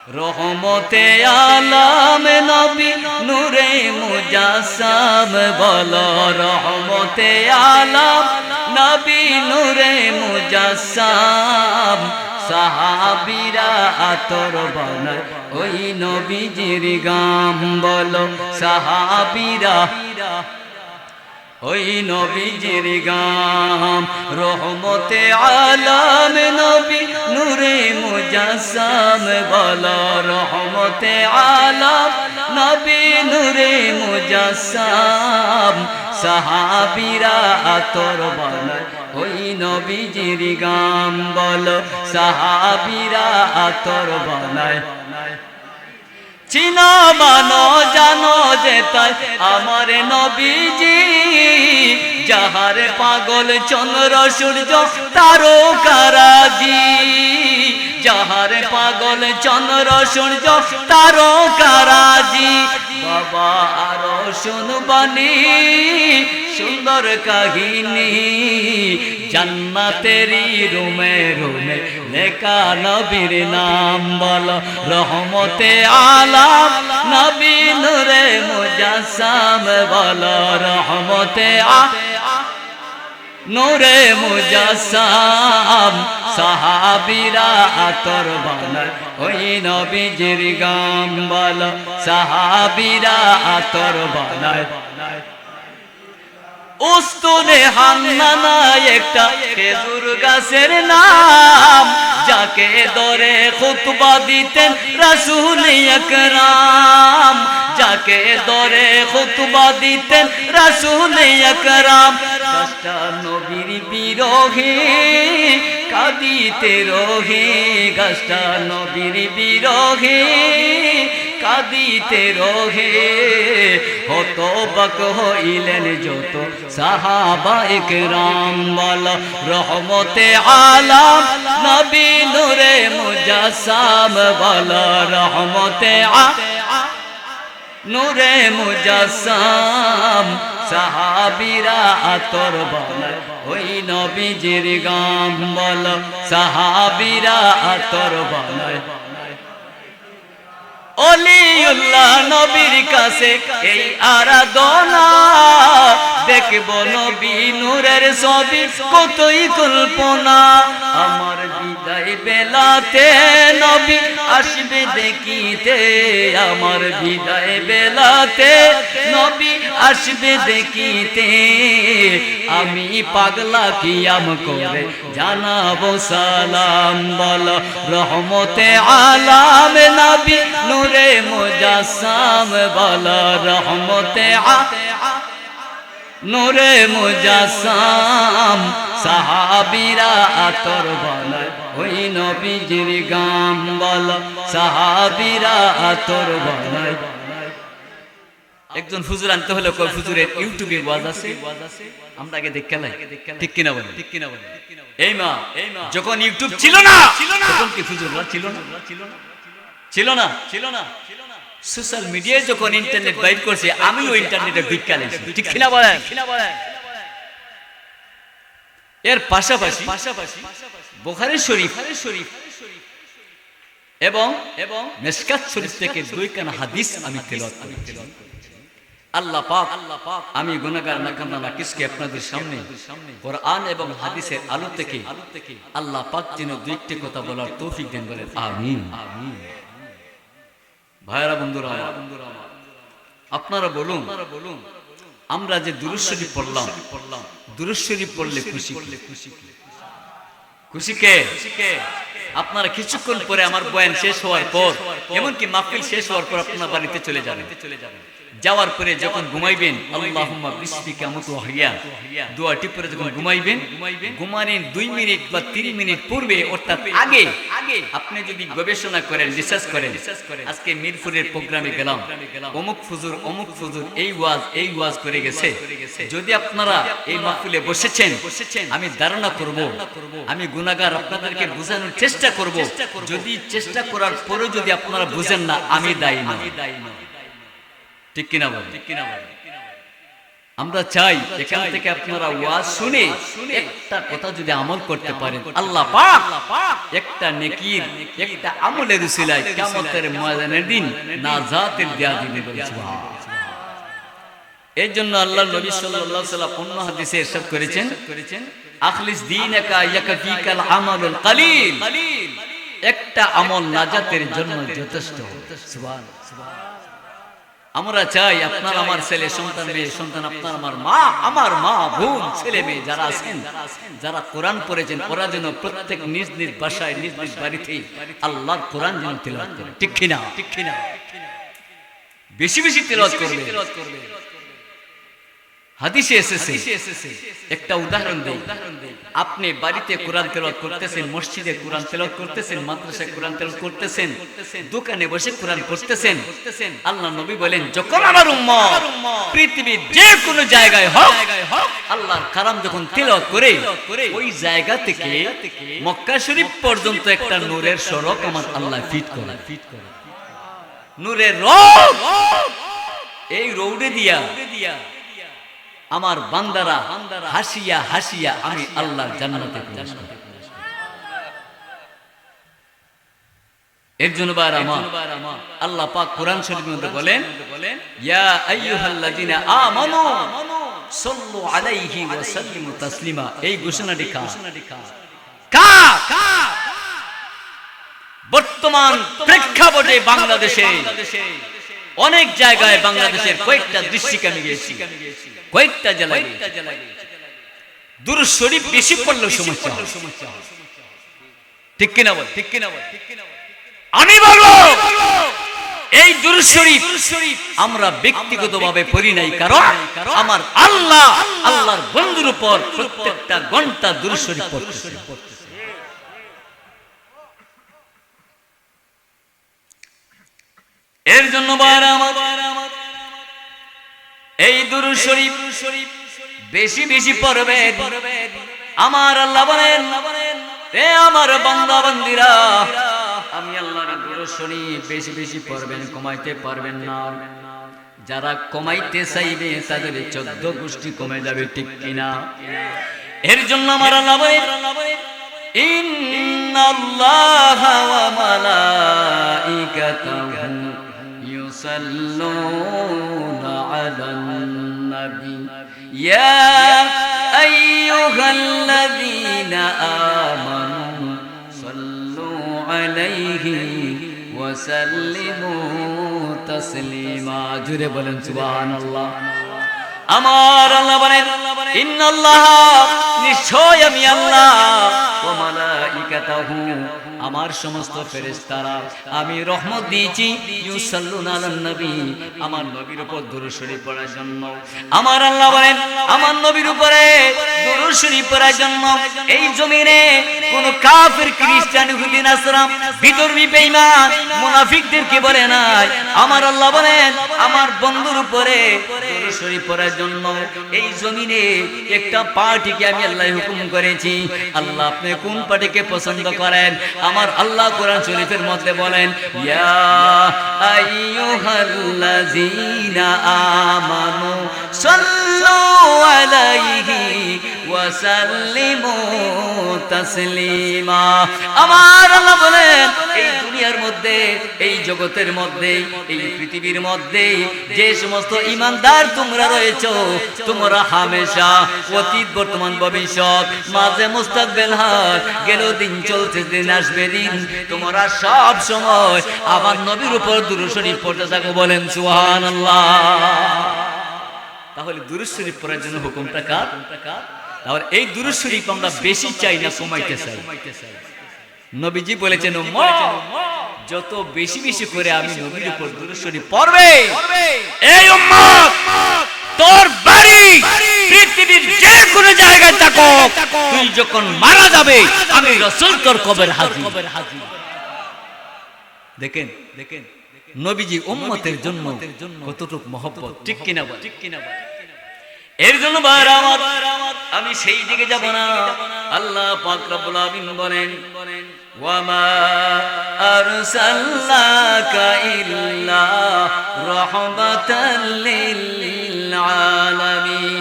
রহমতে আলম নবী নূরে মুজাসসাম বলো রহমতে আলম নবী নূরে মুজাসসাম সাহাবীরা আতর বানায় ওই নবীজির গাম বলো সাহাবীরা ওই নবীজির গাম রহমতে আলম নবী নূরে মুজাসসাম বলো রহমতে আলম নবী নূরে মুজাসসাম সাহাবীরা আতর বানায় ওই নবীজির গাম বলো সাহাবীরা আতর বানায় চিনো মানো জানো যে তাই আমার নবীজি যাহার পাগল চন্দ্র সূর্য তারকারাজি যাহার পাগল চন্দ্র সূর্য তারকারাজি বাবা আরো শুনবানি সুন্দর কাহিনী জান্নাতেরি রুমে রুমে লেখা নবীর নাম বলো রহমতে আলম নবী নূরে মুজাসসাম বলো রহমতে নূরে মুজাসসাম সাহাবীরা আতর বানায় ওই নবীজির গাম বলো সাহাবীরা আতর বানায় উস্তুনে হান্নানা একটা খেজুর গাছের নাম যাকে ধরে খুতবা দিতেন রাসূল আকরাম যাকে ধরে খুতবা দিতেন রাসূল আকরাম গাছটা নবীর বিরহে কাঁদিতে রহে গাছটা নবীর বিরহে কাঁদিতে রহে হতবাক হইলেন যত সাহাবা একরাম বলো রহমতে আলম নবী নূরে মুজাসসাম বলো রহমতে নূরে মুজাসসাম সাহাবীরা আতর বানায় ওই নবীজির গাম বলো সাহাবীরা আতর বানায় ওলিউল্লাহ নবীর কাছে এই আরাধনা দেখব নবী নূরের ছবি কতই কল্পনা আমার বিদায় বেলাতে নবী আসবে দেখিতে আমার বিদায় বেলাতে নবী আসবে দেখিতে আমি পাগলা কিয়াম করে জানাবো সালাম বলো রহমতে আলম নবী নূরে মুজাসসাম বলো রহমতে নূরে মুজাসসাম সাহাবীরা আতর বানায় ওই নবীজির গাম বলো সাহাবীরা আতর বানায় একজন হুজুর আনতে হলো কয় হুজুরের ইউটিউবে ওয়াজ আছে আমরা আগে দেখে লাই ঠিক কিনা বলেন এই মা যখন ইউটিউব ছিল না তখন কি হুজুররা ছিল না সোশ্যাল মিডিয়ায় যখন ইন্টারনেট বাইর করছে আমিও ইন্টারনেটে ঢুকে গেছি ঠিক কিনা বলেন এর পাশাপাশি বুখারী শরীফ এবং মিশকাত শরীফ থেকে দুইখানা হাদিস আমি তেলাওয়াত করেছি আল্লাহ পাক আমি গুনাহগার নাকান্দা নাকিসকে আপনাদের সামনে কোরআন এবং হাদিসের আলো থেকে আল্লাহ পাক যেন দুইটি কথা বলার তৌফিক দেন বলেন আমিন ভাইরা বন্ধুরা আপনারা বলুন আমরা যে দুরূদ শরীফ পড়লাম দুরূদ শরীফ পড়লে খুশি কে আপনারা কিছুক্ষণ পরে আমার বয়ান শেষ হওয়ার পর এমনকি মাহফিল শেষ হওয়ার পর আপনারা বাড়িতে চলে যাবেন যাওয়ার পরে যখন ঘুমাইবেন আল্লাহুম্মা বিসমিকা মুতু হিয়া দোয়াটি পরে যখন ঘুমাইবেন ঘুমানোর 2 মিনিট বা 3 মিনিট পূর্বে অর্থাৎ আগে আপনি যদি গবেষণা করেন রিসার্চ করেন আজকে মিরপুরের প্রোগ্রামে গেলাম অমুক ফুজুর এই ওয়াজ করে গেছে যদি আপনারা এই মাহফিলে বসেছেন আমি ধারণা করব আমি গুনাহগার আপনাদেরকে বোঝানোর চেষ্টা করব যদি চেষ্টা করার পরেও যদি আপনারা বুঝেন না আমি দায়ী না ঠিক কিনা বলেন আমরা চাই এখান থেকে আপনারা ওয়াজ শুনে একটা কথা যদি আমল করতে পারেন, আল্লাহ পাক একটা নেকির একটা আমলের উসিলায় কিয়ামতের ময়দানের দিন নাজাতের দেয়া দিবে বলে সুবহানাল্লাহ। এর জন্য আল্লাহর নবী সাল্লাল্লাহু আলাইহি ওয়াসাল্লাম অন্য হাদিসে ইরশাদ করেছেন, আখলিস দীনাকা ইয়াকফিকাল আমালুল কালিল, একটা আমল নাজাতের জন্য যথেষ্ট। সুবহানাল্লাহ। আমরা চাই আপনার আমার ছেলে সন্তান মেয়ে সন্তান, আপনার আমার মা বোন ছেলে মেয়ে যারা আছেন, যারা কোরআন পড়েছেন, ওরা যেন প্রত্যেক নিজ নিজ বাসায় নিজ নিজ বাড়িতে আল্লাহর কোরআন যেন তিলাওয়াত করে। ঠিক কিনা? বেশি বেশি তিলাওয়াত করবে। হাদিসে এসেছে, একটা উদাহরণ দেই। আপনি বাড়িতে কোরআন তেলাওয়াত করতেছেন, মসজিদে কোরআন তেলাওয়াত করতেছেন, মাদ্রাসায় কোরআন তেলাওয়াত করতেছেন, দোকানে বসে কোরআন করতেছেন। আল্লাহ নবী বলেন, যখন আমার উম্মত পৃথিবীর যে কোনো জায়গায় হোক আল্লাহর কালাম যখন তেলাওয়াত করে, ওই জায়গা থেকে মক্কা শরীফ পর্যন্ত একটা নূরের সড়ক আমার আল্লাহ ফিট করে। নূরের রোড, এই রোডে দিয়া আমার বান্দারা হাসিয়া হাসিয়া আমি আল্লাহর জান্নাতে প্রবেশ করব। এর জন্য আল্লাহ পাক কোরআন শরীফের মধ্যে বলেন, ইয়া আইয়ুহাল্লাযিনা আমানু সাল্লু আলাইহি ওয়া সাল্লিমু তাসলিমা। এই ঘোষণাটি বর্তমান প্রেক্ষাপটে বাংলাদেশে অনেক জায়গায়, বাংলাদেশের কয়েকটা দৃষ্টিকে আমি গিয়েছি, কয়েকটা জেলায় দুরূদ শরীফ বেশি পড়লে সমস্যা। ঠিক কিনা বল? আমি বলবো এই দুরূদ শরীফ আমরা ব্যক্তিগতভাবে পড়ি নাই, কারণ আমার আল্লাহর বন্ধুর উপর প্রত্যেকটা ঘন্টা দুরূদ শরীফ পড়তেছে। এর জন্য এই দুরূদ শরীফ বেশি বেশি পড়বে। আমার আল্লাহ বলেন, হে আমার বান্দা বান্দীরা, আমি আল্লাহর দুরূদ শরীফ বেশি বেশি পড়বেন, কমাইতে পারবেন না। যারা কমাইতে চাইবে তাদের 14 গোষ্ঠী কমে যাবে। ঠিক কিনা? এর জন্য আমার আল্লাহ বলেন, ইন্নাল্লাহা ওয়া মালাইকাতাহু ইউসাল্লুনা আলান নবী ইয়া আইয়ুহাল্লাযীনা আমানু সাল্লু আলাইহি ওয়া সাল্লিমু তাসলিমা। জোরে বলেন সুবহানাল্লাহ। আমার আল্লাহ বলেন, ইন্নাল্লাহা, নিশ্চয় আমি আল্লাহ, ওয়া মালাইকাতাহু, আমার সমস্ত ফেরেশতারা আমি রহমত দিয়েছি, ইউসাল্লুনা আলান নবী, আমার নবীর উপর দুরূদ শরীফ পড়ার জন্য। আমার আল্লাহ বলেন, আমার নবীর উপরে দুরূদ শরীফ পড়ার জন্য এই জমিনে কোন কাফির, খ্রিস্টান, ইহুদি, নাসরা, বিধর্মী, বেঈমান, মুনাফিকদেরকে বলে নাই। আমার আল্লাহ বলেন, আমার বন্ধুর উপরে দুরূদ শরীফ পড়ার জন্য এই জমিনে একটা পার্টিকে আমি আল্লাহ হুকুম করেছি। আল্লাহ আপনি কোন পার্টিকে পছন্দ করেন? আমার আল্লাহ কোরআন শরীফের মধ্যে বলেন, ইয়া আইয়ুহাল্লাযীনা আমানু সাল্লু আলাইহি ওয়া সাল্লিমু তাসলিমা। আমার আল্লাহ বলেন, এই দুনিয়ার মধ্যে, এই জগতের মধ্যে, এই পৃথিবীর মধ্যে যে সমস্ত ঈমানদার তোমরা রয়েছো, তোমরা হামেশা, অতীত, বর্তমান, ভবিষ্যৎ, মাঝে মুস্তাকবিল হাল, গেল দিন, চলছে দিন, আসবে দিন, তোমরা সব সময় আমার নবীর উপর দুরূদ শরীফ পড়তে থাকো। বলেন সুবহানাল্লাহ। তাহলে দুরূদ শরীফ পড়ার জন্য হুকুমটা কার? তাহলে এই দুরূদ শরীফ আমরা বেশি চাই না, কমাইতে চাই। নবীজি বলেছেন, যত বেশি বেশি করে আমি নবীর উপর দুরূদ শরীফ পড়বে, এই উম্মত তোর বাড়ি পৃথিবীর যে কোনো জায়গায় থাকো, তুই যখন মারা যাবে আমি রাসূল তোর কবর হাজির। দেখেন নবীজি উম্মতের জন্য কতটুকু মহব্বত। ঠিক কিনা বল? এর জন্য আমি সেই দিকে যাব না। আল্লাহ পাক রব্বুল আলামিন বলেন, ওয়া মা আরসালনাকা ইল্লা রাহমাতাল লিল আলামিন।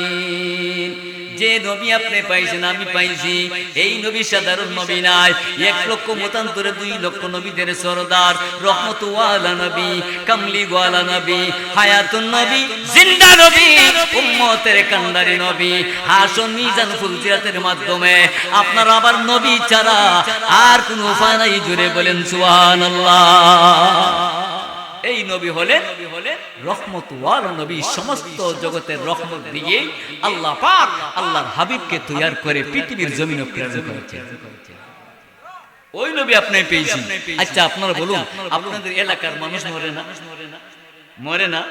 নবী আপনি পাইছেন, আমি পাইছি। এই নবী সাধারণ নবী নাই, 1 লক্ষ মতান্তরে 2 লক্ষ নবীদের সরদার, রহমতুল্লাহ নবী, কামলিওয়ালা নবী, হায়াতুন নবী, জিন্দা নবী, উম্মতের কান্ডারি নবী। হাসন মিজান ফুলসিরাতের মাধ্যমে আপনার আবার নবী ছাড়া আর কোন উপায় নাই। জুড়ে বলেন সুবহানাল্লাহ। এই নবী হলেন রহমতুল্লাহ নবী। সমস্ত জগতের রহমত দিয়ে আল্লাহ পাক আল্লাহর হাবিবকে তৈয়ার করে পৃথিবীর জমিনে প্রেরণ করেছেন। ওই নবী আপনি পেয়েছেন। আচ্ছা আপনারা বলুন, আপনাদের এলাকার মানুষ মরে না? মরে না?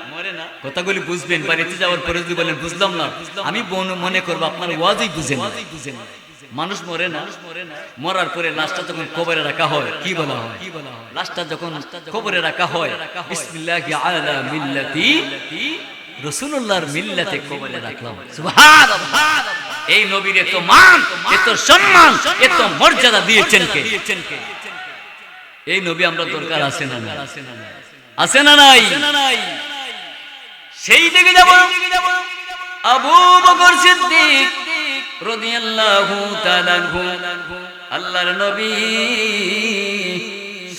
কথাগুলি বুঝবেন, বাড়িতে যাওয়ার পরে যদি বলেন বুঝলাম না, আমি মনে করবো আপনার ওয়াজই বুঝেন। মানুষ মরে না? মরার পরে লাশটা যখন কবরে রাখা হয় কি বলা হয়? লাশটা যখন কবরে রাখা হয়, বিসমিল্লাহি আলা মিল্লাতি রাসূলুল্লাহর মিল্লাতে কবরে রাখলাম। সুবহানাল্লাহ। এই নবীর এত মান, এত সম্মান, এত মর্যাদা দিয়েছেন কে? এই নবী আমরা দরকার আছে না? আছে না নাই? সেই দিকে যাব। আবু বকর সিদ্দিক রাদিয়াল্লাহু তাআলা আনহু, আল্লাহর নবী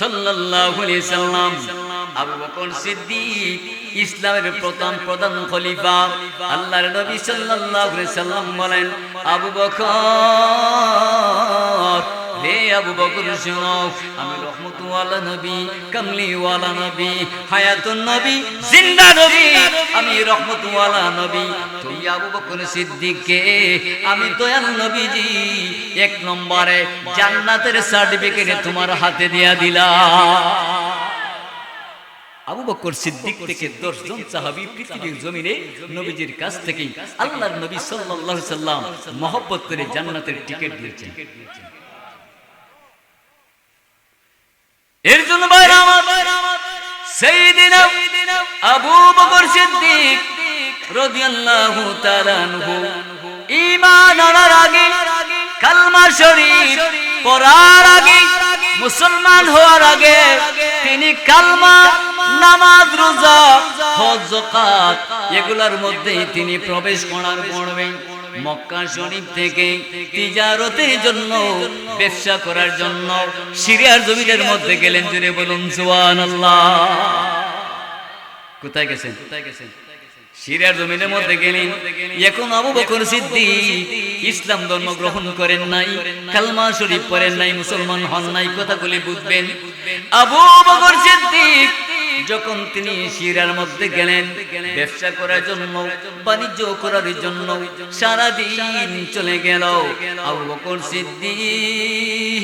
সাল্লাল্লাহু আলাইহি সাল্লাম। আবু বকর সিদ্দিক ইসলামের প্রথম প্রধান খলিফা। আল্লাহর নবী সাল্লাল্লাহু আলাইহি সাল্লাম বলেন, আবু বকর, হে আবু বকর শুনো, আমি রহমতুল্লাহ নবী, কামলিওয়ালা নবী, হায়াতুন নবী, জিন্দা নবী, আমি রহমতুল্লাহ নবী। তুই আবু বকর সিদ্দিককে আমি দয়াল নবীজি 1 নম্বরে জান্নাতের সার্টিফিকেট তোমার হাতে দিয়া দিলাম। আবু বকর সিদ্দিক থেকে 10 জন সাহাবী পৃথিবীর জমিনে নবীজির কাছ থেকে আল্লাহর নবী সাল্লাল্লাহু আলাইহি সাল্লাম মহব্বত করে জান্নাতের টিকিট দিয়েছেন। এর জন্য ভাইরা আমার, সাইয়্যিদিনা আবু বকর সিদ্দিক রাদিয়াল্লাহু তাআলা আনহু ঈমান আনার আগে, কালমা শরীফ পড়ার আগে, মুসলমান হওয়ার আগে তিনি কালমা, নামাজ, রোজা, হজ, যাকাত এগুলোর মধ্যে তিনি প্রবেশ করার পূর্বে মক্কা শরীফ থেকে তিজারতের জন্য, ব্যবসা করার জন্য সিরিয়ার জমিনের মধ্যে গেলেন। জুড়ে বলুন সুবহানাল্লাহ। কোথায় গেছেন? সিরিয়ার জমিনের মধ্যে গেলেন। এখন আবু বকর সিদ্দিক ইসলাম ধর্ম গ্রহণ করেন নাই, কালমা শরীফ পড়েন নাই, মুসলমান হন নাই। কথাগুলি বুঝবেন। আবু বকর সিদ্দিক যখন তিনি সিরিয়ার মধ্যে গেলেন ব্যবসা করার জন্য, বাণিজ্য করার জন্য, সারা দিন চলে গেল। আবু বকর সিদ্দিক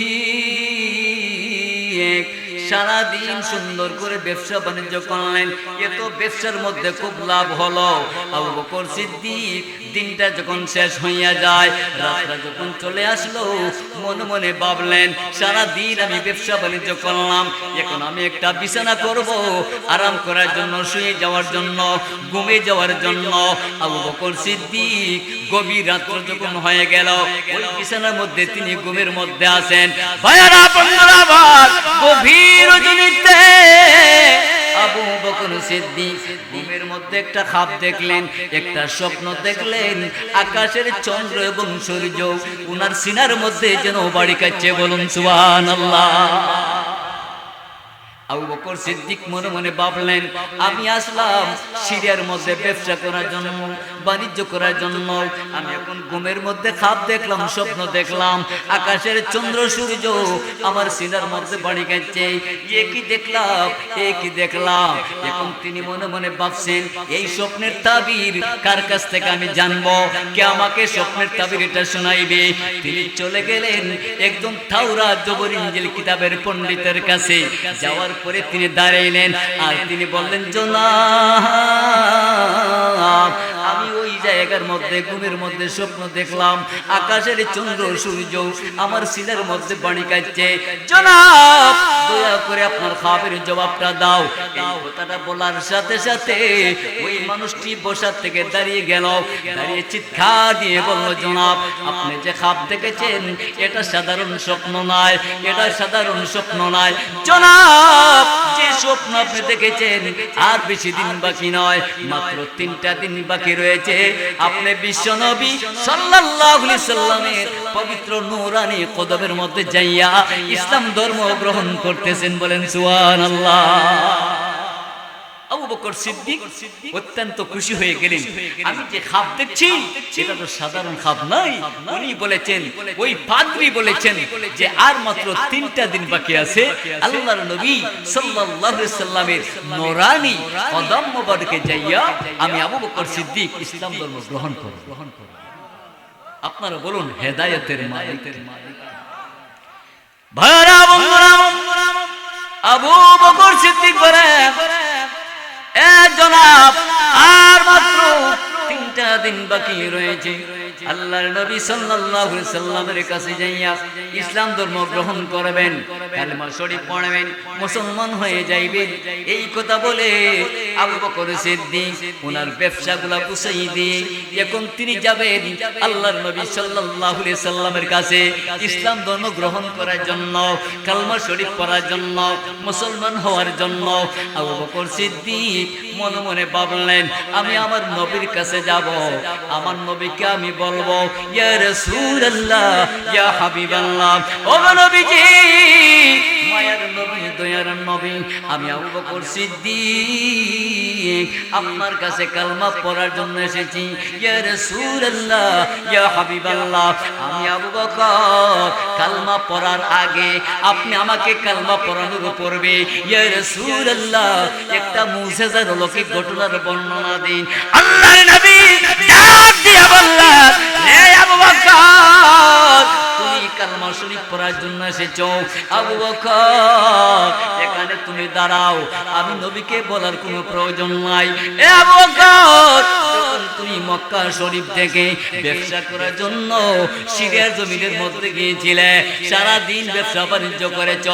সারা দিন সুন্দর করে ব্যবসা বাণিজ্য করলেন। এত ব্যবসার মধ্যে খুব লাভ হলো। আবু বকর সিদ্দিক দিনটা যখন শেষ হইয়া যায়, রাতটা যখন চলে আসলো, মনে মনে ভাবলেন সারা দিন আমি ব্যবসা বাণিজ্য করলাম, এখন আমি একটা বিছানা করব আরাম করার জন্য, শুয়ে যাওয়ার জন্য, ঘুমিয়ে যাওয়ার জন্য। আবু বকর সিদ্দিক গভীর রাত্র যখন হয়ে গেল, ওই বিছানার মধ্যে তিনি ঘুমের মধ্যে আছেন। ভাইরা বন্ধুরা আমার, গভীর রজনীতে আবু বকর সিদ্দিক ঘুমের মধ্যে একটা খাব দেখলেন, একটা স্বপ্ন দেখলেন। আকাশের চন্দ্র এবং সূর্য উনার সিনার মধ্যে যেন বাড়ি খাচ্ছে। বলুন সুবহানাল্লাহ। আবু বকর সিদ্দিক মনে মনে ভাবলেন, আমি আসলাম সিরিয়ার মধ্যে ব্যবসা করার জন্য, বাণিজ্য করার জন্য। আমি এখন ঘুমের মধ্যে খাব দেখলাম, স্বপ্ন দেখলাম, আকাশের চন্দ্র সূর্য আমার সিনার মধ্যে বাড়ি খাচ্ছে। কি দেখলাম, কি দেখলাম। এখন তিনি মনে মনে ভাবছেন, এই স্বপ্নের তাবির কার কাছ থেকে আমি জানবো, কে আমাকে স্বপ্নের তাবির এটা শোনাইবে। তিনি চলে গেলেন একদম তাওরাত, জবর, ইনজিল কিতাবের পণ্ডিতের কাছে। যাওয়ার পরে তিনি দাঁড়াইলেন আর তিনি বললেন, জনাব, আমি ওই জায়গার মধ্যে ঘুমের মধ্যে স্বপ্ন দেখলাম, আকাশের চন্দ্র সূর্য আমার সিনার মধ্যে বাণী কাটছে। জনাব, দয়া করে আপনার খাবের জবাবটা দাও। এই কথাটা বলার সাথে সাথে ওই মানুষটি বসার থেকে দাঁড়িয়ে গেল, দাঁড়িয়ে চিৎকার দিয়ে বলল, জনাব, আপনি যে খাব দেখেছেন এটা সাধারণ স্বপ্ন নয়, এটা সাধারণ স্বপ্ন নয়। জনাব, যে স্বপ্ন আপনি দেখেছেন আর বেশি দিন বাকি নয়, মাত্র 3টা দিন বাকি রয়েছে। আপনি বিশ্ব নবী সাল্লাল্লাহু আলাইহি সাল্লামের পবিত্র নূরানি কদমের মধ্যে যাইয়া ইসলাম ধর্ম গ্রহণ করতেছেন, বলেন সুবহানাল্লাহ। আবু বকর সিদ্দিক অত্যন্ত খুশি হয়ে গেলেন। আমি যে খাব দেখছি এটা তো সাধারণ খাব নয়। উনি বলেছেন, ওই পাদ্রী বলেছেন যে আর মাত্র 3টা দিন বাকি আছে, আল্লাহর নবী সাল্লাল্লাহু আলাইহি সাল্লামের নূরানি কদম মোবারকে যাইয়া আমি আবু বকর সিদ্দিক ইসলাম ধর্ম গ্রহণ করব। আপনারা বলুন হেদায়েতের মালিক। ভাইরা বন্ধুরা, আবু বকর সিদ্দিক বলেন, এ জনাব আর মাত্র 3টা দিন বাকি রয়েছে, আল্লাহর নবী সাল্লাল্লাহু আলাইহি সাল্লামের কাছে যাইয়া ইসলাম ধর্ম গ্রহণ করবেন, কালেমা শরীফ পড়বেন, মুসলমান হয়ে যাইবেন। এই কথা বলে আবু বকর সিদ্দিক ওনার ব্যবসাগুলা গুছাই দিয়ে এখন তিনি যাবেন আল্লাহর নবী সাল্লাল্লাহু আলাইহি সাল্লামের কাছে ইসলাম ধর্ম গ্রহণ করার জন্য, কালেমা শরীফ পড়ার জন্য, মুসলমান হওয়ার জন্য। আবু বকর সিদ্দিক মনে মনে ভাবলেন, আমি আমার নবীর কাছে যাব, আমার নবীকে আমি বলবো, ইয়া রাসূলুল্লাহ, ইয়া হাবিবাল্লাহ, ও নবীজি, মায়ার নবী, দয়ার নবী, আমি আবু বকর সিদ্দিক আপনার কাছে কালমা পড়ার জন্য এসেছি। ইয়া রাসূলুল্লাহ, ইয়া হাবিবাল্লাহ, আমি আবু বকর কালমা পড়ার আগে আপনি আমাকে কালমা পড়ানোর পড়বে। ইয়া রাসূলুল্লাহ, একটা মুজিজার অলৌকিক ঘটনার বর্ণনা দিন। আল্লাহর নবী ডাক দিয়া বললেন, হে আবু বকর, তুমি কালমা শরীফ পড়ার জন্য এসেছো। আবু বকর, এখানে তুমি দাঁড়াও, আমি নবীকে বলার কোনো প্রয়োজন নাই। এ আবু বকর, তুমি মক্কা শরীফ থেকে ব্যবসা করার জন্য সিরিয়ার জমিনের মধ্যে গিয়েছিলে, সারা দিন ব্যবসা বাণিজ্য করেছ,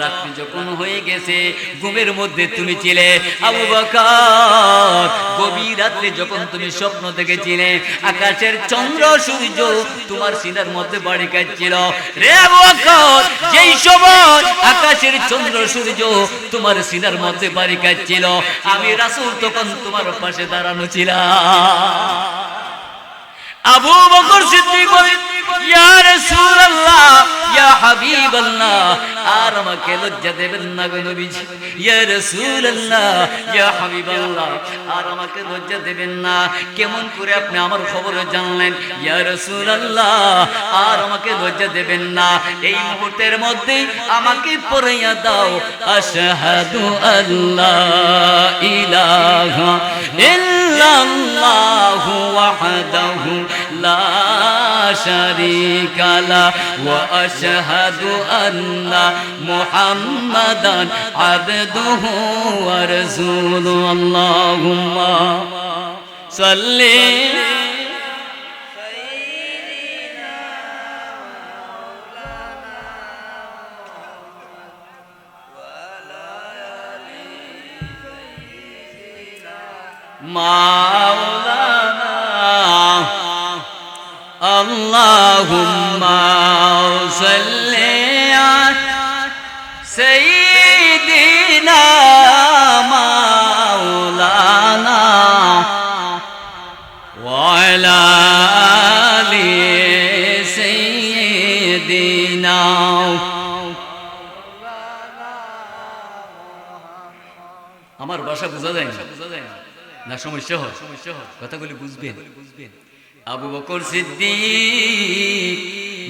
রাত্রি যখন হয়ে গেছে ঘুমের মধ্যে তুমি ছিলে। আবু বকর, গভীর রাত্রে যখন তুমি স্বপ্ন দেখেছিলে আকাশের চন্দ্র সূর্য তোমার সিনার মধ্যে বাড়ি কাটছিল। রে আবু বকর, যেই সময় আকাশের চন্দ্র সূর্য তোমার সিনার মধ্যে বাড়ি কাটছিল, আমি রাসূল তখন তোমার পাশে দাঁড়ানো ছিলাম। আবু বকর সিদ্দিক বলেন, ইয়া রাসূলুল্লাহ, ইয়া হাবিবাল্লাহ, আর আমাকে লজ্জা দেবেন না গো নবীজি। ইয়া রাসূলুল্লাহ, ইয়া হাবিবাল্লাহ, আর আমাকে লজ্জা দেবেন না। কেমন করে আপনি আমার খবর জানলেন? ইয়া রাসূলুল্লাহ, আর আমাকে লজ্জা দেবেন না। এই মুহূর্তের মধ্যে আমাকে পড়াইয়া দাও, আশহাদু আল্লা ইলাহা ইল্লাল্লাহু ওয়াহদাহু লা শারীকা লা ওয়া আশহাদু আন্না মুহাম্মাদান আবদুহু ওয়া রাসূলুহু। আল্লাহুম্মা সাল্লি মাওলানা আল্লাহুম্মা সাল্লি আলা সাইয়্যিদিনা মাওলানা ওয়া আলা আলি সাইয়্যিদিনা। আমার ভাষা বোঝা যায় না, সমস্যা হয়, কথাগুলি বুঝবেন। আবু বকর সিদ্দিক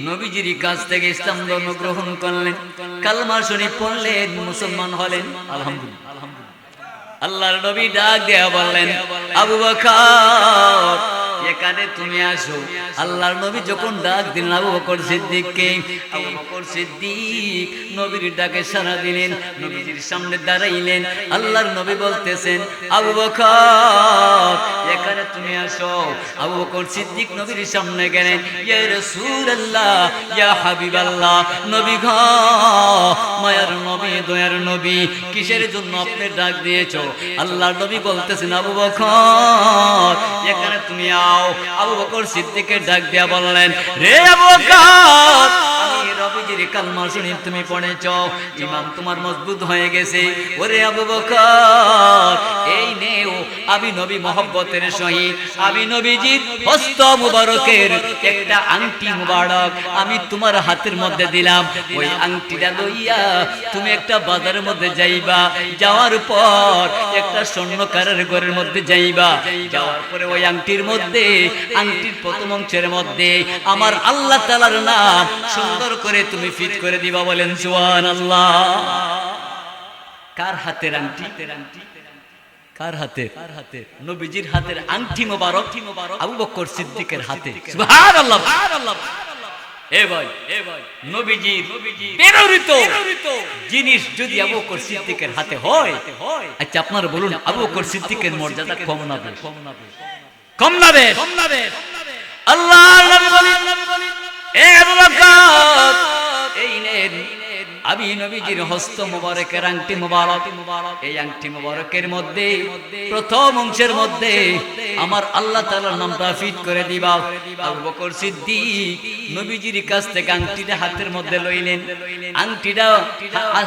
নবীজির কাছ থেকে ইসলাম ধর্ম গ্রহণ করলেন, কালমা শরীফ পড়লেন, মুসলমান হলেন। আলহামদুলিল্লাহ। আল্লাহর নবী ডাক দেয়া বললেন, আবু বকর, এখানে তুমি আসো। আল্লাহর নবী যখন ডাক দিলেন আবু বকর সিদ্দিককে, আবু বকর সিদ্দিক নবীর ডাকে সাড়া দিলেন, নবীজির সামনে দাঁড়াইলেন। আল্লাহর নবী বলতেছেন, আবু বকর, এখানে তুমি আসো। আবু বকর সিদ্দিক নবীর সামনে গেলেন। ইয়া রাসূলুল্লাহ, ইয়া হাবিবাল্লাহ, নবী গো, মায়ার নবী, দয়ার নবী, কিসের জন্য আপনি ডাক দিয়েছো? আল্লাহর নবী বলতেছেন, আবু বকর, এখানে তুমি আও। আবু বকর সিদ্দিকের ডাক দিয়া বললেন, রে আবু বকর, আমি নবীজির কালমা শরীফ তুমি পড়েছো, ইমান তোমার মজবুত হয়ে গেছে। ওরে আবু বকর, এই নেও আমি নবী মহব্বতের সহিত আমি নবীজির হস্ত মুবারকের একটা আংটি মুবারক আমি তোমার হাতের মধ্যে দিলাম। ওই আংটিটা লইয়া তুমি একটা বাজারের মধ্যে যাইবা, যাওয়ার পর একটা স্বর্ণকারের ঘরের মধ্যে যাইবা, যাওয়ার পরে ওই আংটির মধ্যে আংটির প্রথম অংশের মধ্যে আমার আল্লাহ তাআলার নাম সুন্দর করে তুমি ফিট করে দিবা। বলেন সুবহানাল্লাহ। কার হাতের আংটি? কার হাতে? নবীজির হাতের আংটি মোবারক আবু বকর সিদ্দিকের হাতে। সুবহানাল্লাহ। এ ভাই নবীজির ব্যবহৃত জিনিস যদি আবু বকর সিদ্দিকের হাতে হয়, আচ্ছা আপনারা বলুন আবু বকর সিদ্দিকের মর্যাদা কম না বেশি? কম না বেশি? আল্লাহর নবী বলেন, এ আবু বকর এই নেন আমি নবীজির হস্ত মুবারকের আংটি মুবারক। এই আংটি মুবারকের মধ্যে প্রথম অংশের মধ্যে আমার আল্লাহ তাআলার নামটা ফিট করে দিবা। আবু বকর সিদ্দিক নবীজির কাছ থেকে আংটিটা হাতের মধ্যে লইলেন, আংটিটা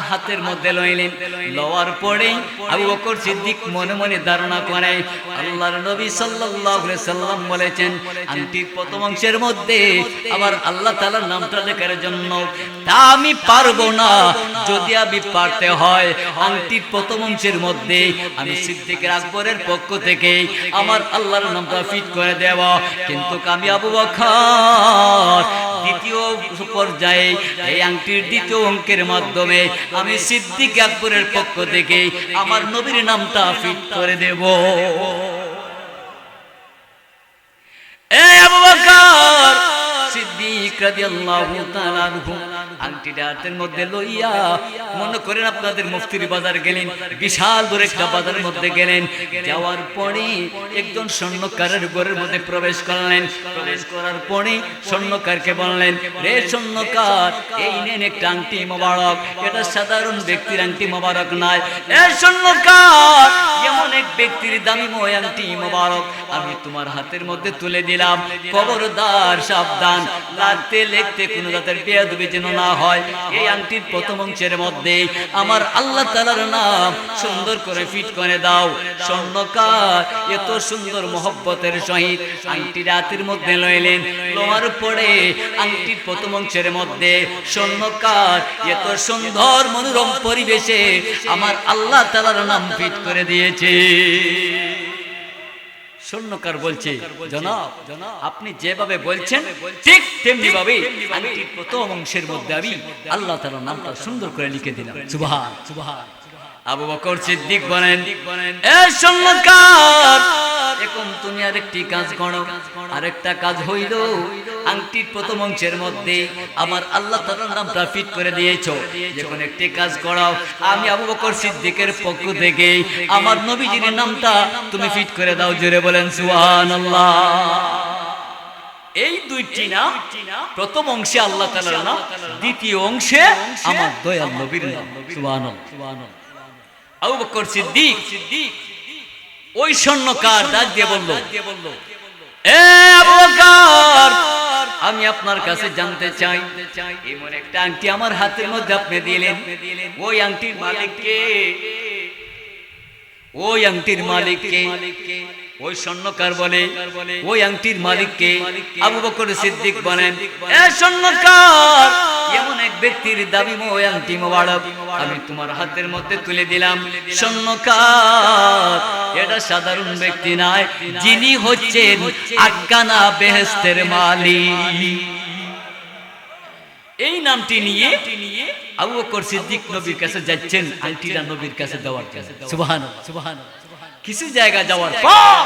হাতের মধ্যে লইলেন। লওয়ার পরে আবু বকর সিদ্দিক মনে মনে ধারণা করে আল্লাহর নবী সাল্লাল্লাহু আলাইহি সাল্লাম বলেছেন আংটির প্রথম অংশের মধ্যে আমার আল্লাহ তাআলার নামটা লেখার জন্য, তা আমি পারবো না। যদি আমি পারতে হয় আংটির প্রথম অংশের মধ্যে আমি সিদ্দিক আকবরের পক্ষ থেকে আমার আল্লাহর নামটা ফিট করে দেব। কিন্তু আমি আবু বকর দ্বিতীয় পর্যায়ে এই আংটির দ্বিতীয় অঙ্কের মাধ্যমে আমি সিদ্দিক আকবরের পক্ষ থেকে আমার নবীর নামটা ফিট করে দেব। এই আবু বকর সিদ্দিক রাদিয়াল্লাহু তাআলা আনহু আংটিটা হাতের মধ্যে লইয়া মনে করেন আপনাদের মুফতির বাজার গেলেন, বিশাল বড় একটা বাজারের মধ্যে গেলেন, যাওয়ার পরে একজন স্বর্ণকারের ঘরের মধ্যে প্রবেশ করলেন। প্রবেশ করার পরে স্বর্ণকারকে বললেন, রে স্বর্ণকার এই নেন একটা আংটি মোবারক, এটা সাধারণ ব্যক্তির আংটি মোবারক নয়, এই স্বর্ণকার এমন এক ব্যক্তির দামি আংটি মোবারক আমি তোমার হাতের মধ্যে তুলে দিলাম। খবরদার সাবধান, লাগতে লিখতে কোনো জাতের বেয়াদবি যেন না হয়। এই আংটির প্রথম অংশের মধ্যে আমার আল্লাহ তাআলার নাম সুন্দর করে ফিট করে দাও। স্বর্ণকার এত সুন্দর মহব্বতের সহিত আংটির হাতের মধ্যে লইলেন। লওয়ার পরে আংটির প্রথম অংশের মধ্যে স্বর্ণকার এত সুন্দর মনোরম পরিবেশে আমার আল্লাহ তাআলার নাম ফিট করে দিয়েছে। স্বর্ণকার বলছে, জনাব আপনি যেভাবে বলছেন ঠিক তেমনি ভাবে আংটির প্রথম অংশের মধ্যে আমি আল্লাহ তাআলার নামটা সুন্দর করে লিখে দিলাম। সুবহান সুবহান। আবু বকর সিদ্দিক বলেন, এ স্বর্ণকার এখন তুমি আরেকটি কাজ করো। আরেকটা কাজ হইল আংটির প্রথম অংশের মধ্যে আমার আল্লাহ তাআলার নামটা ফিট করে দিয়েছো, যখন একটি কাজ করো আমি আবু বকর সিদ্দিকের পক্ষ থেকে আমার নবীজির নামটা তুমি ফিট করে দাও। জোরে বলেন সুবহানাল্লাহ। এই দুইটি নাম, প্রথম অংশে আল্লাহ তাআলার নাম, দ্বিতীয় অংশে আমার দয়াল নবীর নাম। সুবহানাল্লাহ। আবু বকর সিদ্দিক ওই স্বর্ণকার ডাক দিয়ে বলল, এ আবু বকর আমি আপনার কাছে জানতে চাই এমন একটা আংটি আমার হাতের মধ্যে আপনি দিলেন, ওই আংটির মালিক কে? ওই আংটির মালিক কে? ওই স্বর্ণকার বলে, ওই আংটির মালিক কে? আবু বকর সিদ্দিক বলেন, এ স্বর্ণকার এমন এক ব্যক্তির দাবি ওই আংটি মোবারক আমি তোমার হাতের মধ্যে তুলে দিলাম। স্বর্ণকার এটা সাধারণ ব্যক্তি নয়, যিনি হচ্ছেন আজ্ঞানা বেহেশতের মালিক। এই নামটি নিয়ে আবু বকর সিদ্দিক নবীর কাছে যাচ্ছেন আংটিটা নবীর কাছে দেওয়ার জন্য। সুবহানাল্লাহ সুবহানাল্লাহ। কিছু জায়গা যাওয়ার পর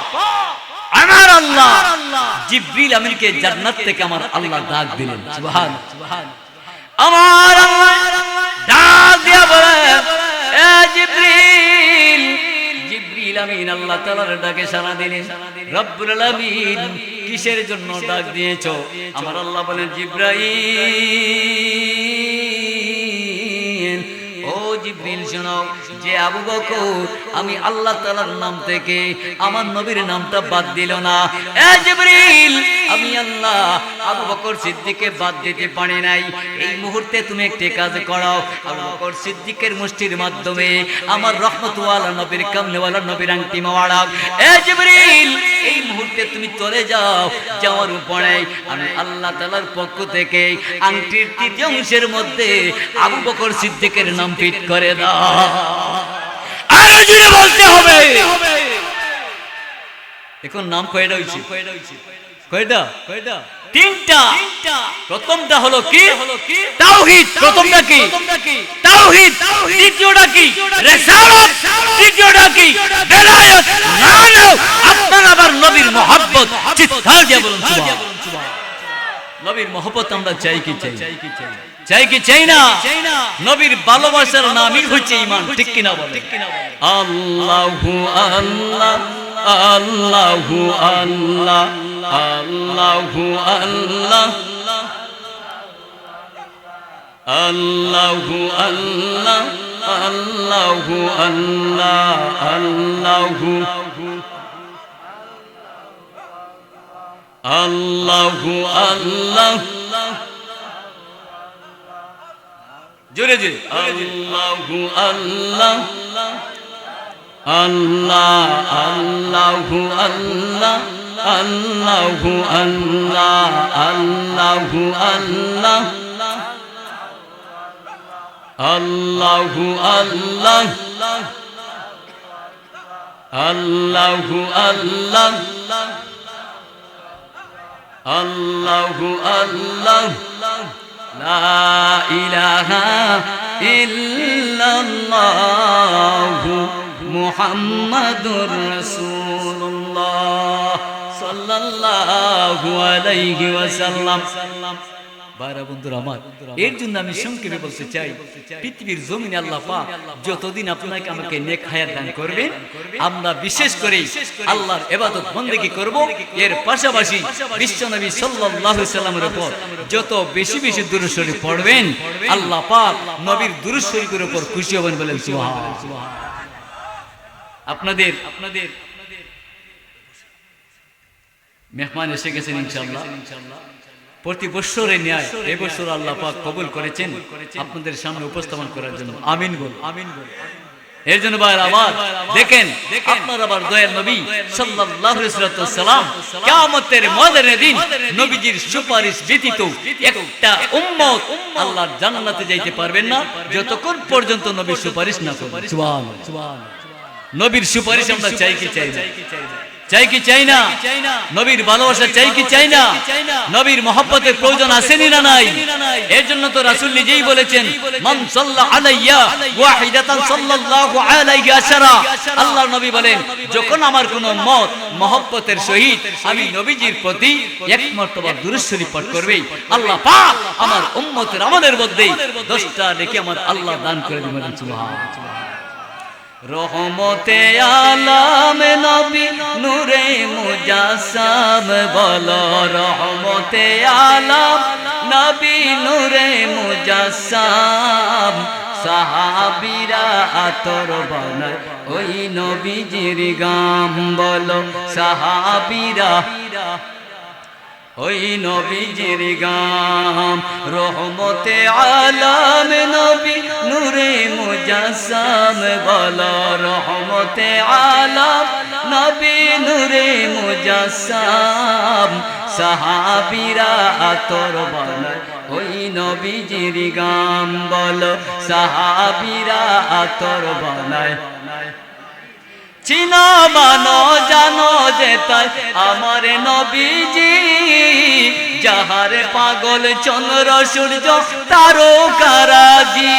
আমার আল্লাহ জিবরিল আমিনকে জান্নাত থেকে আমার আল্লাহ ডাক দিলেন। সুবহানাল্লাহ সুবহানাল্লাহ। আমার আল্লাহ ডাক দিয়া বলেন, এ জিবরিল। জিবরিল আমিন আল্লাহ তাআলার ডাকে সাড়া দিলেন। রব্বুল আলামিন কিসের জন্য ডাক দিয়েছো? আমার আল্লাহ বলেন, জিবরাইল ও জিবরিল শোনো, যে আবু বকর আমি আল্লাহ তাআলার নাম থেকে আমার নবীর নামটা বাদ দিল না। এ জিবরিল, আমি আল্লাহ আবু বকর সিদ্দিককে বাদ দিতে পারি নাই। এই মুহূর্তে তুমি একটি কাজ করো, আবু বকর সিদ্দিকের মুষ্টির মাধ্যমে আমার রহমতওয়ালা নবীর কামনেওয়ালা নবীর আংটি মাওয়াড়া। এ জিবরিল, এই মুহূর্তে তুমি চলে যাও, যাওয়ার উপরে আমি আল্লাহ তাআলার পক্ষ থেকে আংটির তৃতীয় অংশের মধ্যে আবু বকর সিদ্দিকের নাম ফিট করে দাও। আর জুড়ে বলতে হবে। এখন নাম কয়টা হইছে? কয়টা? তিনটা। প্রথমটা হলো কি? তাওহীদ। প্রথমটা কি? তাওহীদ। দ্বিতীয়টা কি? রিসালাত। তৃতীয়টা কি? বেলায়েত। নাও আপনারা আবার নবীর মহব্বত চিৎকার দিয়ে বলুন সুবহানাল্লাহ। নবীর মহব্বত আমরা চাই কি চাই? চাই কি চাই না? নবীর ভালোবাসার নামই হচ্ছে ঈমান, ঠিক কি না বলেন? আল্লাহু আল্লাহ আল্লাহু আল্লাহ আল্লাহু আল্লাহ আল্লাহু আল্লাহ আল্লাহু আল্লাহ আল্লাহু আল্লাহু আল্লাহ জোরে জোরে আল্লাহু আল্লাহ আল্লাহ আল্লাহু আল্লাহ আল্লাহু আল্লাহ আল্লাহু আল্লাহ আল্লাহু আল্লাহ আল্লাহু আল্লাহ আল্লাহু আল্লাহ লা ইলাহা ইল্লাল্লাহু মুহাম্মাদুর রাসূলুল্লাহ সাল্লাল্লাহু আলাইহি ওয়াসাল্লাম। ভাইরা বন্ধুরা আমার, এর জন্য আমি সংক্ষেপে বলতে চাই, পৃথিবীর জমিনে আল্লাহ পাক যতদিন আপনাকে আমাকে নেক হায়াত দান করবেন, আমরা বিশেষ করে আল্লাহর ইবাদত বন্দেগী করব। এর পাশাপাশি বিশ্বনবী সাল্লাল্লাহু আলাইহি ওয়াসাল্লামের উপর যত বেশি বেশি দুরূদ শরীফ পড়বেন, আল্লাহ পাক নবীর দুরূদ শরীফের উপর খুশি হবেন, বলেন সুবহানাল্লাহ। আপনাদের মেহমান এসে গেছেন ইনশাআল্লাহ। প্রতি বছরের ন্যায় এবছর আল্লাহ পাক কবুল করেছেন আপনাদের সামনে উপস্থাপন করার জন্য। আমিন বল, আমিন বল। এর জন্য ভাই আমার দেখেন, আপনার আবার দয়াল নবী সাল্লাল্লাহু আলাইহি ওয়াসাল্লাম কিয়ামতের ময়দানের দিন নবীজির সুপারিশ ব্যতীত একটা উম্মত আল্লাহর জান্নাতে যাইতে পারবেন না যতক্ষণ পর্যন্ত নবীর সুপারিশ না করবে। সুবহানাল্লাহ। নবীর সুপারিশ আমরা চাই কি চাই না? চাই কি চাই না? নবীর ভালোবাসা চাই কি চাই না? নবীর মহব্বতের প্রয়োজন আসেনি না নাই? এর জন্য তো রাসূল নিজেই বলেছেন, মান সাল্লা আলাইয়া ওয়াহিদাতান সাল্লাল্লাহু আলাইহি আশারা। আল্লাহর নবী বলেন, যখন আমার কোনো উম্মত মহব্বতের সহিত আমি নবীজির প্রতি এক মর্তবা দুরূদ শরীফ পাঠ করবে, আল্লাহ পাক আমার উম্মতের আমাদের মধ্যে 10টা নেকি আমার আল্লাহ দান করে দিবেন। সুবহানাল্লাহ। রহমতে আলম নবী নূরে মুজাসসাম বলো, রহমতে আলম নবী নূরে মুজাসসাম। সাহাবীরা আতর বানায় ওই নবীজির গাম বলো, সাহাবীরা ওই নবীজির গাম। রহমতে আলম নবী নূরে মুজাসসাম বলো, রহমতে আলম নবী নূরে মুজাসসাম। সাহাবীরা আতর বানায় ওই নবীজির গাম বলো, সাহাবীরা আতর বানায়। চিনো মানো জানো যে তাই আমার নবীজি, যাহার পাগল চন্দ্র সূর্য তারকারাজি।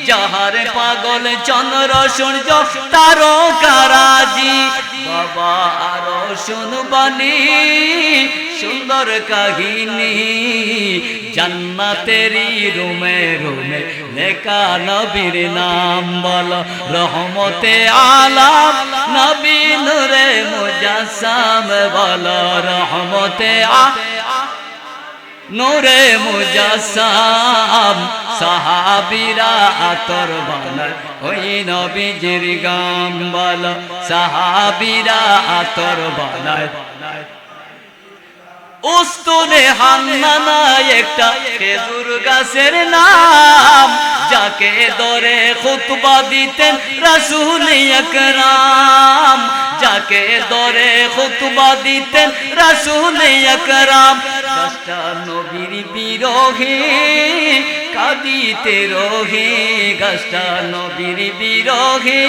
যাহার পাগল চন্দ্র সূর্য তারকারাজি। বাবা আরো শুনবানি সুন্দর কাহিনী, জান্নাতেরই রুমে রুমে লেখা নবীর নাম বলো, রহমতে আলম নবী নূরে মুজাসসাম বলো, রহমতে নূরে মুজাসসাম। সাহাবীরা আতর বানায় ওই নবীজির গাম বলো সাহাবীরা আতর বানায় উস্তুনে হান্নানা একটা খেজুর গাছের নাম যাকে ধরে খুতবা দিতেন রাসূল আকরাম যাকে ধরে খুতবা দিতেন রাসূল আকরাম গাছটা নবীর বিরহে কাঁদিতে রহে গাছটা নবীর বিরহে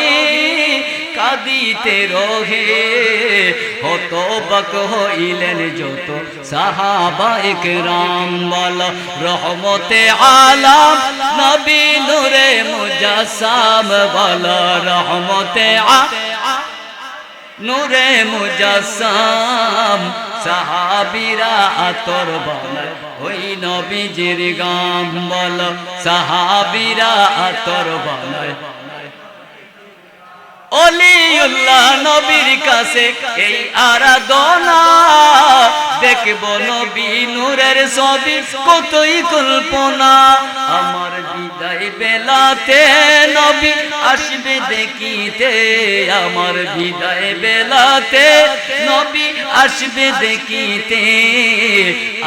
কাঁদিতে রহে হতবাক হইলেন যত সাহাবা একরাম বলো রহমতে আলাম নবী নূরে মুজাসসাম বলো রহমতে নূরে মুজাসসাম সাহাবীরা আতর বানায় ওই নবীজির গাম বলো সাহাবীরা আতর বানায় ওলিউল্লাহ নবীর কাছে এই আরাধনা দেখব নবী নূরের ছবি কতই কল্পনা আমার বিদায় বেলাতে নবী আসবে দেখিতে আমার বিদায় বেলাতে নবী আসবে দেখিতে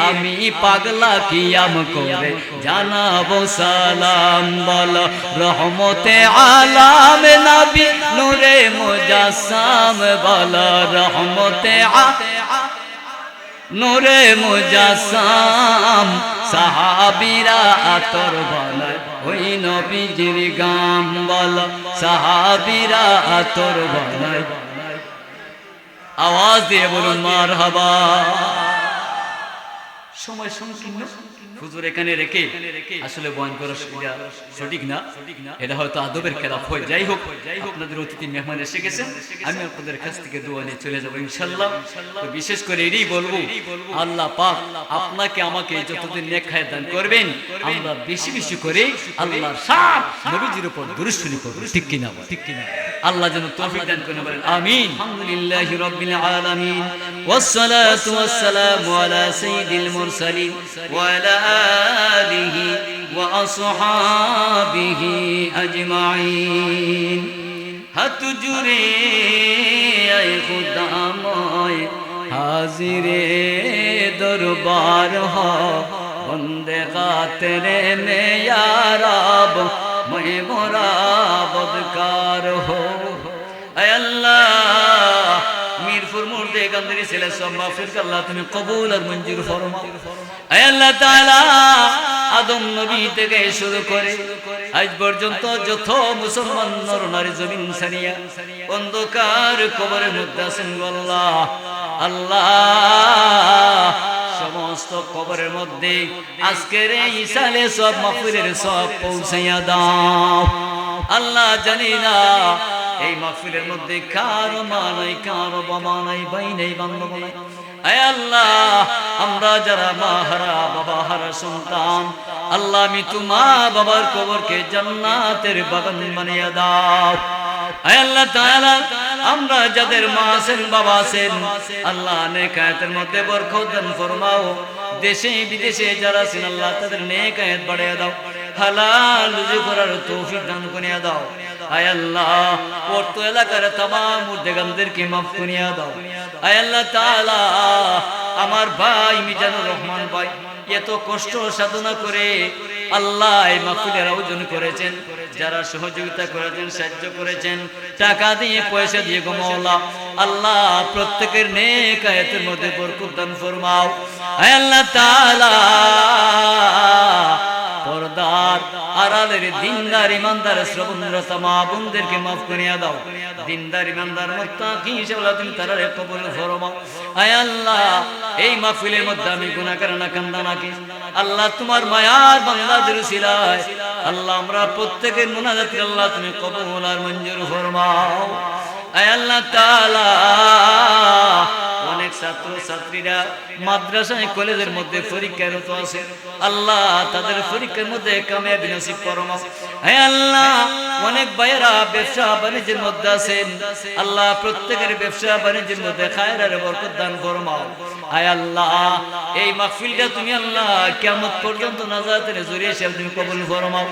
আমি পাগলা কিয়াম করে জানাবো সালাম বলো রহমতে আলাম নবী নূরে মুজাসসাম বলো রহমতে নূরে মুজাসসাম সাহাবীরা আতর বানায় ওই নবীজির গাম বলো সাহাবীরা আতর বানায় আওয়াজ দিয়ে বলুন মারহাবা সময় সংকীর্ণ হুজুর এখানে রেখে আসলে বয়ান করা সঠিক না এটা হয়তো আদবের খেলাফ হয় যাই হোক আপনাদের অতিথি মেহমান এসে গেছেন আমি আপনাদের কাছ থেকে দোয়া নিয়ে চলে যাবো ইনশাআল্লাহ তো বিশেষ করে এটাই বলবো আল্লাহ পাক আপনাকে আমাকে যতদিন নেক হায়াত দান করবেন আমরা বেশি বেশি করে আল্লাহর সাথ নবীজির উপর দুরূদ শরীফ পড়ব ঠিক কিনা আল্লাহ যেন তৌফিক দান করেন বলেন আমিন আলহামদুলিল্লাহি রাব্বিল আলামিন ওয়াসসালাতু ওয়াসসালামু আলা সাইয়্যিদিল মুরসালিন ওয়া আলা আলিহি ওয়া আসহাবিহি আজমাইন হাত জুড়ে আয় খুদাময় হাজিরে দরবার হ বন্দে গাতরে মে ইয়া রব मैं मोरा बदकार हो ऐ अल्लाह मीरपुर मुर्दे गंदरी से सब माफिर कर अल्लाह तुम्हें कबूल और मंजूर फरमाओ ऐ अल्लाह ताला आदम नबी থেকে শুরু করে আজ পর্যন্ত যত মুসলমান নর নারী জমিন ছাড়িয়া অন্ধকার কবরের মধ্যে আছেন আল্লাহ আল্লাহ সমস্ত কবরের মধ্যে আজকের এই ইসালে সব মাহফিলের সব পৌঁছাইয়া দাও আল্লাহ জানি না এই মাহফিলের মধ্যে কারো মা নাই কারো বাবা নাই ভাই নাই বান্ধব নাই আয় আল্লাহ আমরা যারা মা হারা বাবা হারা সন্তান আল্লাহ আমি তোমা বাবার কবরকে জান্নাতের বাগান বানিয়ে দাও আয় আল্লাহ তাআলা আমরা যাদের মা আছেন বাবা আছেন আল্লাহ নেক হায়াতের মধ্যে বরকত দান ফরমাও দেশে বিদেশে যারা আছেন আল্লাহ তাদের নেক হায়াত বাড়িয়ে দাও হালাল রুজি করার তৌফিক দান করে দাও আয় আল্লাহ পর্ত এলাকার तमाम মুর্দেগানদেরকে maaf করে দাও আয় আল্লাহ তাআলা আমার ভাই মিজানুর রহমান ভাই এত কষ্ট সাধনা করে আল্লাহ এই মাহফিলের আয়োজন করেছেন যারা সহযোগিতা করেছেন সাহায্য করেছেন টাকা দিয়ে পয়সা দিয়ে গো মাওলা আল্লাহ প্রত্যেকের নেক হায়াতের মধ্যে বরকত দান ফরমাও হে আল্লাহ তাআলা পর্দার আড়ালের দিনদার ইমানদার শ্রবণরত মা বোনদেরকে maaf করে দাও দিনদার ইমানদার মুত্তাকি হিসেবে তুমি তারারে কবুল ফরমাও হে আল্লাহ এই মাহফিলের মধ্যে আমি গুনাহগার না কান্দা নাকি আল্লাহ তোমার মায়ার বান্দাদের উসিলায় আল্লাহ আমরা প্রত্যেকের মুনাজাত আল্লাহ তুমি কবুল আর মঞ্জুর ফরমাও হে আল্লাহ তাআলা অনেক ছাত্র ছাত্রীরা মাদ্রাসায় কলেজের মধ্যে পরীক্ষারত আছে, আল্লাহ তাদের পরীক্ষার মধ্যে কামিয়াবি নসিব ফরমাও। হে আল্লাহ, অনেক ভাইয়েরা ব্যবসা বাণিজ্যের মধ্যে আছেন, আল্লাহ প্রত্যেকের ব্যবসা বাণিজ্যের মধ্যে খায়ের আর বরকত দান ফরমাও। হে আল্লাহ, এই মাহফিলটা তুমি আল্লাহ কিয়ামত পর্যন্ত নাজাতের জরিয়া হিসেবে তুমি কবুল ফরমাও।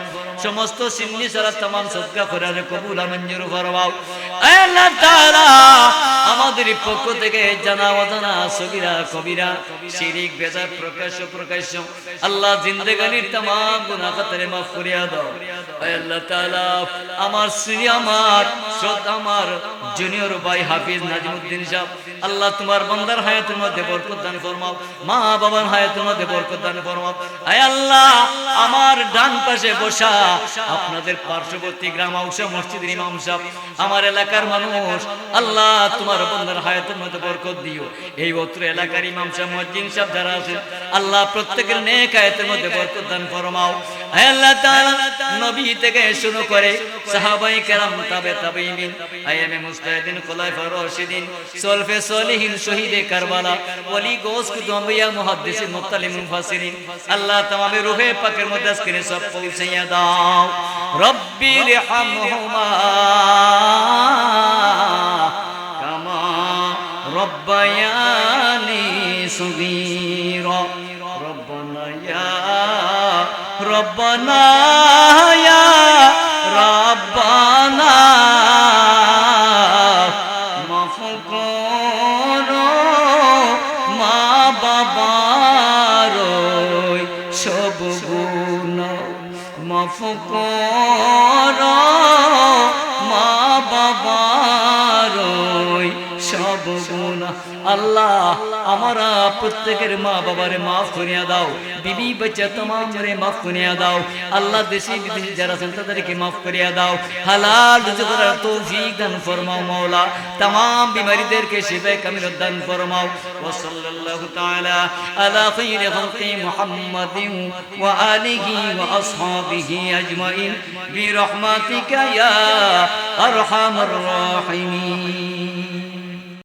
সমস্ত সিন্নি সারা তামাম সদকা খয়রাত কবুল মঞ্জুর ফরমাও। হে আল্লাহ তাআলা, আমাদের পক্ষ থেকে জানা অজানা সগীরা কবিরা শিরক বেদাত প্রকাশ্য প্রকাশ্য আল্লাহ জিন্দেগানির तमाम গুনাহ খাতারে মাফ করিয়া দাও। হে আল্লাহ তাআলা, আমার আমার জুনিয়র ভাই হাফিজ নাজিমউদ্দিন সাহেব, আল্লাহ তোমার বান্দার হায়াতের মধ্যে বরকত দান ফরমাও, মা বাবার হায়াতের মধ্যে বরকত দান ফরমাও। হে আল্লাহ, আমার ডান পাশে বসা আপনাদের পার্শ্ববর্তী গ্রাম আউশা মসজিদের ইমাম সাহেব, আমার এলাকার মানুষ, আল্লাহ তোমার বান্দার হায়াতের মধ্যে বরকত দিও। এই অত্র এলাকার ইমাম সাহেব মুয়াজ্জিন সাহেব যারা আছেন, আল্লাহ প্রত্যেকের নেক হায়াতের মধ্যে বরকত দান ফরমাও। হে আল্লাহ তাআলা, নবী থেকে শুরু করে সাহাবায়ে কেরাম তাবে তাবেঈন আইএমএ মুজতাহিদিন খুলাফা রাশিদিন সলফে সলিহিন শহীদে কারবালা ওলি গোস কুতুব আম্বিয়া মুহাদ্দিসিন মুত্তালিম মুফাসসিরিন, আল্লাহ তামামে রূহে পাকের মধ্যে আজকে সব পৌঁছাইয়া দাও। রব্বির হামহুমা কামা রব্বায়ানি সগীরা রব্বানা ইয়া রব্বানা ইয়া রব্বানা মাফ করো মা বাবার সব গুনাহ, মাফ করো মা বাবার সব গুনাহ। আল্লাহ আমরা প্রত্যেকের মা বাবারে মাফ করিয়া দাও, বিবি বাচ্চা तमाम রে মাফ করিয়া দাও। আল্লাহ দেশে বিদেশে যারা আছেন তাদেরকে মাফ করিয়া দাও, হালাল রিজক করার তৌফিক দান ফরমাও মাওলা। तमाम বিমারীদেরকে শিফায়ে কামিল দান ফরমাও। ওয়া সাল্লাল্লাহু তাআলা আলা খায়রি খালকি মুহাম্মাদিন ওয়া আলিহি ওয়া আসহাবিহি আজমাইন বিরহমাতিকা ইয়া আরহামার রাহিমিন।